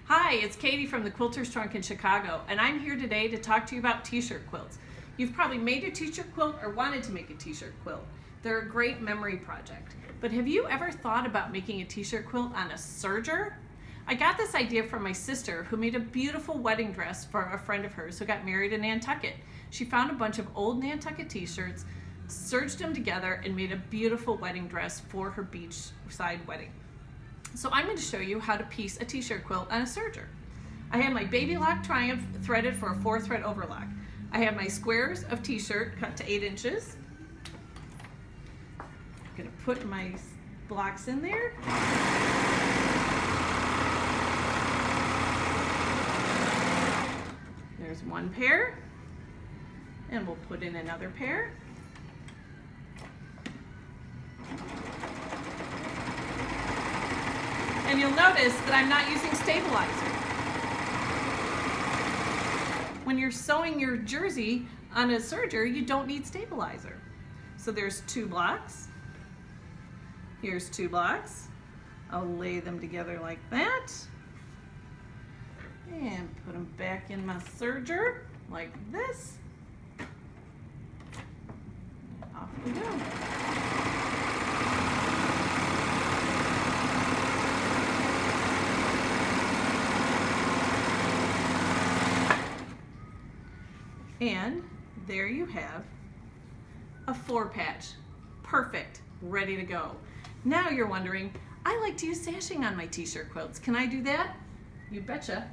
Hi, it's Katie from the Quilter's Trunk in Chicago, and I'm here today to talk to you about t-shirt quilts. You've probably made a t-shirt quilt or wanted to make a t-shirt quilt. They're a great memory project. But have you ever thought about making a t-shirt quilt on a serger? I got this idea from my sister, who made a beautiful wedding dress for a friend of hers who got married in Nantucket. She found a bunch of old Nantucket t-shirts, serged them together, and made a beautiful wedding dress for her beachside wedding. So I'm going to show you how to piece a t-shirt quilt on a serger. I have my Baby Lock Triumph threaded for a 4-thread overlock. I have my squares of t-shirt cut to 8 inches. I'm going to put my blocks in there. There's one pair, and we'll put in another pair. And you'll notice that I'm not using stabilizer. When you're sewing your jersey on a serger, you don't need stabilizer. So there's 2 blocks. Here's 2 blocks. I'll lay them together like that. And put them back in my serger like this. Off we go. And there you have a 4-patch. Perfect, ready to go. Now you're wondering, I like to use sashing on my t-shirt quilts. Can I do that? You betcha.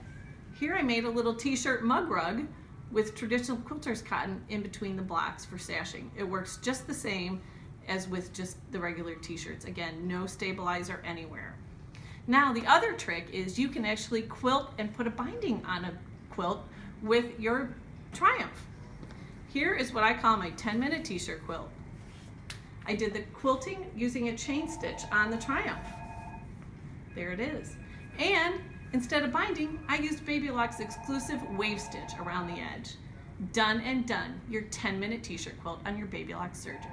Here I made a little t-shirt mug rug with traditional quilter's cotton in between the blocks for sashing. It works just the same as with just the regular t-shirts. Again, no stabilizer anywhere. Now the other trick is you can actually quilt and put a binding on a quilt with your Triumph. Here is what I call my 10-minute t-shirt quilt. I did the quilting using a chain stitch on the Triumph. There it is. And instead of binding, I used Baby Lock's exclusive wave stitch around the edge. Done and done, your 10-minute t-shirt quilt on your Baby Lock serger.